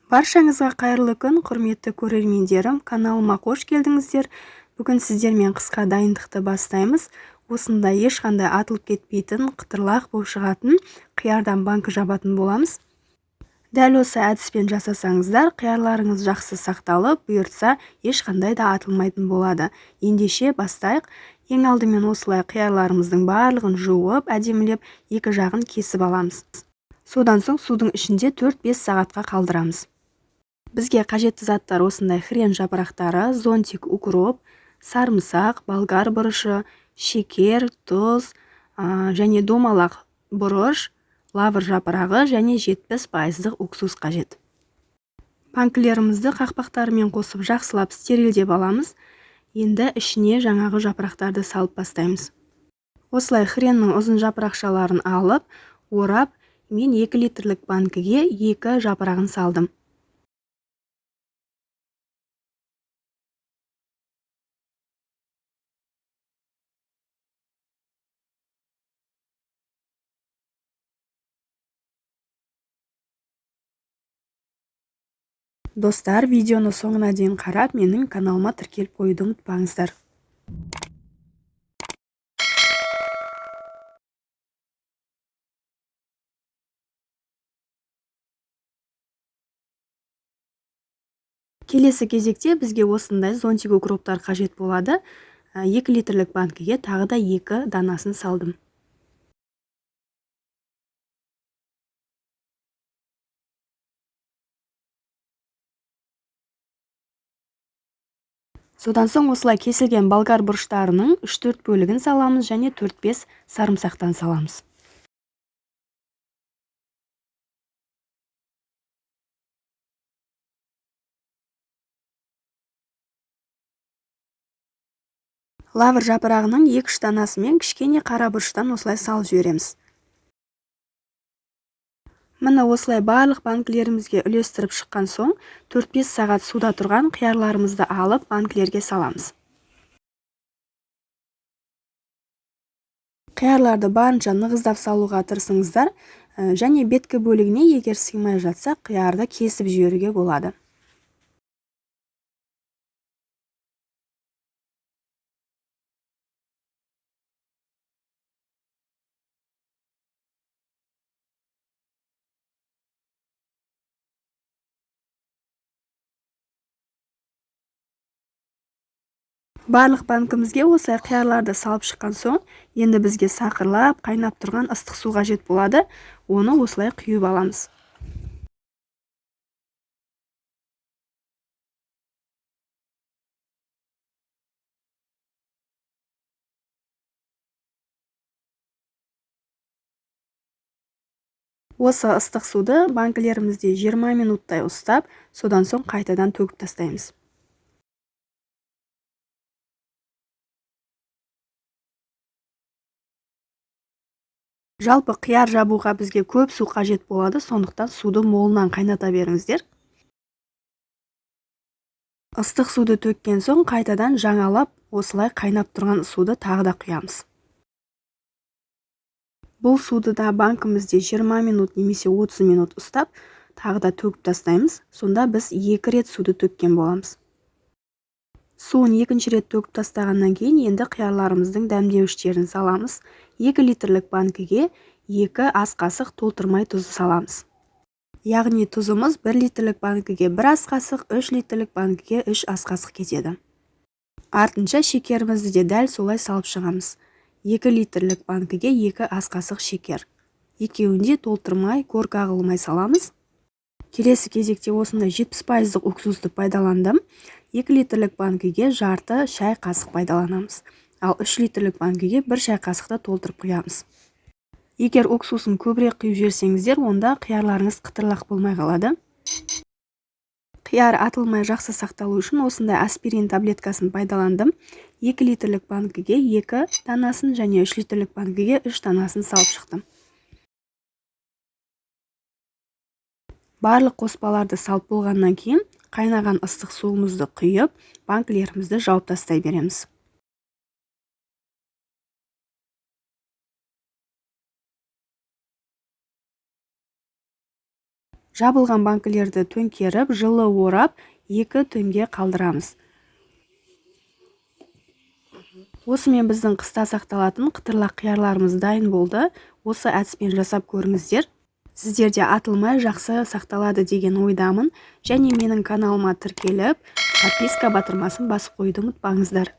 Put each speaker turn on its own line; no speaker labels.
Баршаңызға қайырлы күн, құрметті көрермендерім, каналыма қош келдіңіздер. Бүгін сіздермен қысқа дайындықты бастаймыз. Осындай ешқандай атылып кетпейтін, қытырлақ болып шығатын қиярдан банкі жабатын боламыз. Дәл осы әдіспен жасасаңыздар, қиярларыңыз жақсы сақталып, бұйыртса ешқандай да атылмайтын болады. Ендеше бастайық. Ең алдымен осылай қиярларымыздың барлығын жуып, әдемілеп, екі жағын кесіп аламыз. Содан соң судың ішінде 4-5 сағатқа қалдырамыз. Бізге қажетті заттар осындай хрен жапырақтары, зонтик, укроп, сарымсақ, болгар бұрышы, шекер, тұз және домалақ бұрыш, лавр жапырағы және 70% уксус қажет. Банкілерімізді қақпақтарымен қосып жақсылап стерилдеп аламыз. Енді ішіне жаңағы жапырақтарды салып бастаймыз. Осылай хреннің ұзын жапырақшаларын алып, орап, мен 2 литрлік банкіге 2 жапырағын салдым. Достар, видеоны соңына дейін қарап, менің каналыма тіркеліп қоюды ұмытпаңыздар. Келесі кезекте бізге осындай зонтик укроптар қажет болады. 2 литрлік банкіге тағы да 2 данасын салдым. Содан соң осылай кесілген болгар бұрыштарының 3-4 бөлігін саламыз және 4-5 сарымсақтан саламыз. Лавр жапырағының 2-3 данасымен кішкене қара бұрыштан осылай салып жібереміз. Міне осылай барлық банкілерімізге үлестіріп шыққан соң 4-5 сағат суда тұрған қиярларымызды алып банкілерге саламыз. Қиярларды барынша нығыздап салуға тырысыңыздар, және беткі бөлігіне егер сыймай жатса, қиярды кесіп жіберуге болады. Барлық банкімізге осылай қиярларды салып шыққан соң, енді бізге сақырлап, қайнап тұрған ыстық су қажет болады. Оны осылай құйып аламыз. Осы ыстық суды банкілерімізде 20 минуттай ұстап, содан соң қайтадан төгіп тастаймыз. Жалпы қияр жабуға бізге көп су қажет болады, сондықтан суды молынан қайната беріңіздер. Ыстық суды төккен соң қайтадан жаңалап, осылай қайнап тұрған суды тағы да құямыз. Бұл суды да банкімізде 20 минут немесе 30 минут ұстап, тағы да төгіп тастаймыз. Сонда біз 2 рет суды төккен боламыз. Суын 2-ші рет төгіп тастағаннан кейін енді қиярларымыздың дәмдеуіштерін саламыз. 2 литрлік банкіге 2 ас қасық толтырмай тұзы саламыз. Яғни тұзымыз 1 литрлік банкіге 1 ас қасық, 3 литрлік банкіге 3 ас қасық кетеді. Артынша шекерімізді де дәл солай салып шығамыз. 2 литрлік банкіге 2 ас қасық шекер. Екеуінде толтырмай, горка қылмай саламыз. Келесі кезекте осындай 70% уксусты пайдаландым. 2 литрлік банкіге жарты шай қасық пайдаланамыз. Ал 3 литрлік банкіге 1 шай қасықты толтырып құямыз. Егер уксусын көбірек құйып жіберсеңіздер, онда қиярларыңыз қытырлақ болмай қалады. Қияр атылмай жақсы сақталу үшін осындай аспирин таблеткасын пайдаландым. 2 литрлік банкіге 2 данасын және 3 литрлік банкіге 3 данасын салып шықтым. Барлық қоспаларды салып болғаннан кейін қайнаған ыстық суымызды құйып, банкілерімізді жауып тастай береміз. Жабылған банкілерді төңкеріп, жылы орап, 2 түнге қалдырамыз. Осымен біздің қыста сақталатын қытырлақ қиярларымыз дайын болды. Осы әдіспен жасап көріңіздер. Сіздерде атылмай жақсы сақталады деген ойдамын. Және менің каналыма тіркеліп, подписка батырмасын басып қойды ұмытпаңыздар.